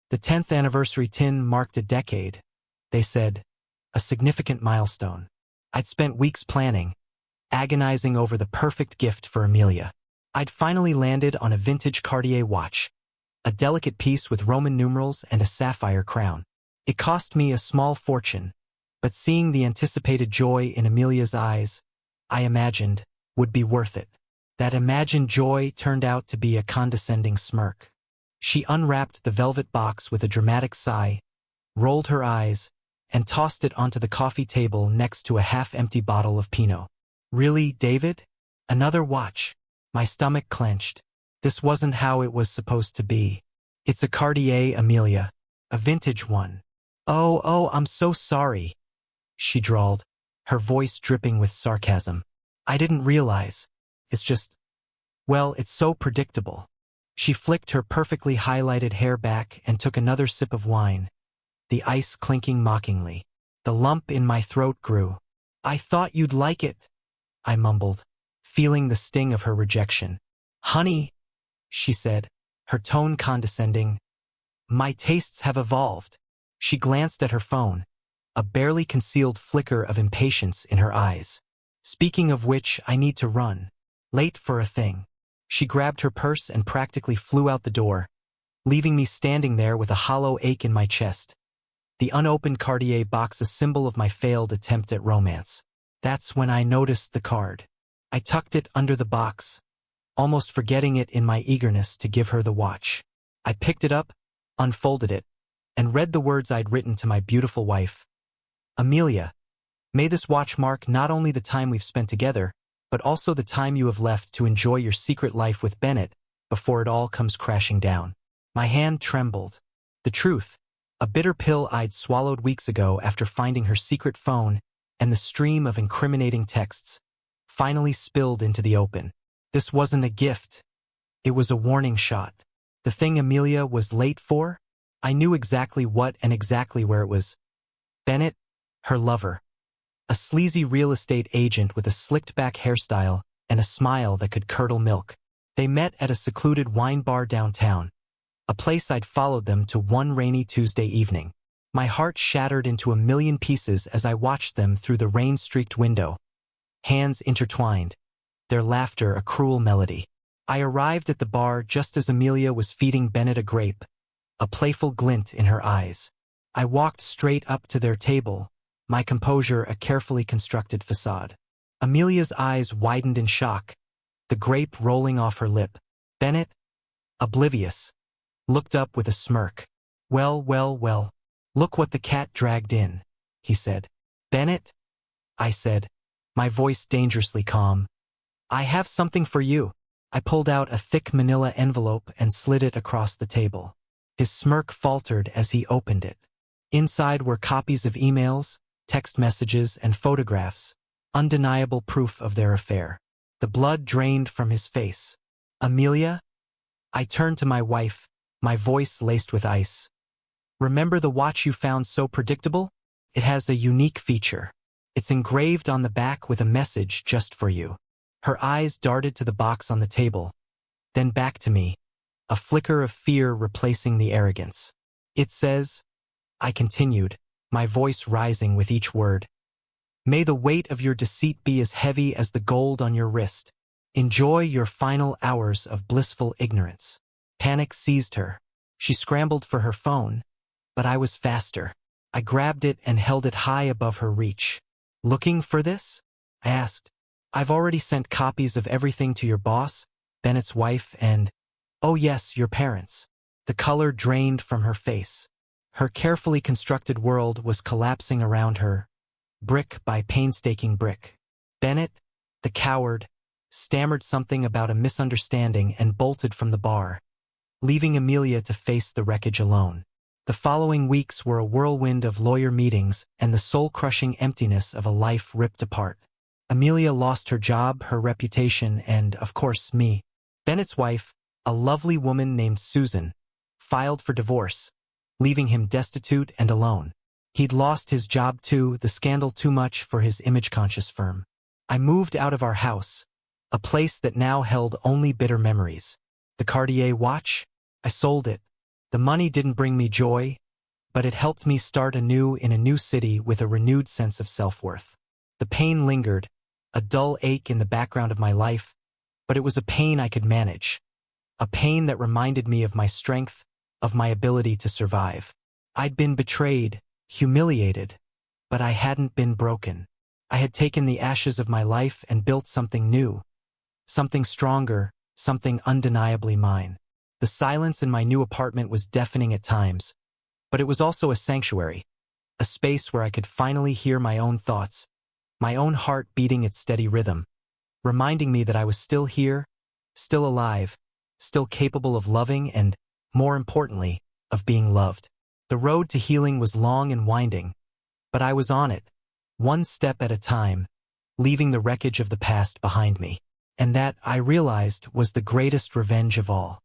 The 10th anniversary tin marked a decade. They said, a significant milestone. I'd spent weeks planning, agonizing over the perfect gift for Amelia. I'd finally landed on a vintage Cartier watch, a delicate piece with Roman numerals and a sapphire crown. It cost me a small fortune, but seeing the anticipated joy in Amelia's eyes, I imagined, would be worth it. That imagined joy turned out to be a condescending smirk. She unwrapped the velvet box with a dramatic sigh, rolled her eyes, and tossed it onto the coffee table next to a half-empty bottle of Pinot. Really, David? Another watch? My stomach clenched. This wasn't how it was supposed to be. It's a Cartier, Amelia. A vintage one. Oh, I'm so sorry, she drawled, her voice dripping with sarcasm. I didn't realize. It's just, well, it's so predictable. She flicked her perfectly highlighted hair back and took another sip of wine, the ice clinking mockingly. The lump in my throat grew. I thought you'd like it, I mumbled, feeling the sting of her rejection. Honey, she said, her tone condescending. My tastes have evolved. She glanced at her phone, a barely concealed flicker of impatience in her eyes. Speaking of which, I need to run. Late for a thing. She grabbed her purse and practically flew out the door, leaving me standing there with a hollow ache in my chest. The unopened Cartier box, a symbol of my failed attempt at romance. That's when I noticed the card. I tucked it under the box, almost forgetting it in my eagerness to give her the watch. I picked it up, unfolded it, and read the words I'd written to my beautiful wife. Amelia, may this watch mark not only the time we've spent together, but also the time you have left to enjoy your secret life with Bennett before it all comes crashing down. My hand trembled. The truth, a bitter pill I'd swallowed weeks ago after finding her secret phone and the stream of incriminating texts, finally spilled into the open. This wasn't a gift. It was a warning shot. The thing Amelia was late for? I knew exactly what and exactly where it was. Bennett, her lover. A sleazy real estate agent with a slicked-back hairstyle and a smile that could curdle milk. They met at a secluded wine bar downtown, a place I'd followed them to one rainy Tuesday evening. My heart shattered into a million pieces as I watched them through the rain-streaked window, hands intertwined, their laughter a cruel melody. I arrived at the bar just as Amelia was feeding Bennett a grape, a playful glint in her eyes. I walked straight up to their table, my composure a carefully constructed facade. Amelia's eyes widened in shock, the grape rolling off her lip. Bennett, oblivious, looked up with a smirk. Well, look what the cat dragged in, he said. Bennett, I said, my voice dangerously calm. I have something for you. I pulled out a thick manila envelope and slid it across the table. His smirk faltered as he opened it. Inside were copies of emails, text messages, and photographs, undeniable proof of their affair. The blood drained from his face. Amelia? I turned to my wife, my voice laced with ice. Remember the watch you found so predictable? It has a unique feature. It's engraved on the back with a message just for you. Her eyes darted to the box on the table, then back to me, a flicker of fear replacing the arrogance. It says, I continued, my voice rising with each word, may the weight of your deceit be as heavy as the gold on your wrist. Enjoy your final hours of blissful ignorance. Panic seized her. She scrambled for her phone, but I was faster. I grabbed it and held it high above her reach. Looking for this? I asked. I've already sent copies of everything to your boss, Bennett's wife, and, oh yes, your parents. The color drained from her face. Her carefully constructed world was collapsing around her, brick by painstaking brick. Bennett, the coward, stammered something about a misunderstanding and bolted from the bar, leaving Amelia to face the wreckage alone. The following weeks were a whirlwind of lawyer meetings and the soul-crushing emptiness of a life ripped apart. Amelia lost her job, her reputation, and, of course, me. Bennett's wife, a lovely woman named Susan, filed for divorce, leaving him destitute and alone. He'd lost his job too, the scandal too much for his image-conscious firm. I moved out of our house, a place that now held only bitter memories. The Cartier watch? I sold it, The money didn't bring me joy, but it helped me start anew in a new city with a renewed sense of self-worth. The pain lingered, a dull ache in the background of my life, but it was a pain I could manage, a pain that reminded me of my strength, of my ability to survive. I'd been betrayed, humiliated, but I hadn't been broken. I had taken the ashes of my life and built something new, something stronger, something undeniably mine. The silence in my new apartment was deafening at times, but it was also a sanctuary, a space where I could finally hear my own thoughts, my own heart beating its steady rhythm, reminding me that I was still here, still alive, still capable of loving and, more importantly, of being loved. The road to healing was long and winding, but I was on it, one step at a time, leaving the wreckage of the past behind me. And that, I realized, was the greatest revenge of all.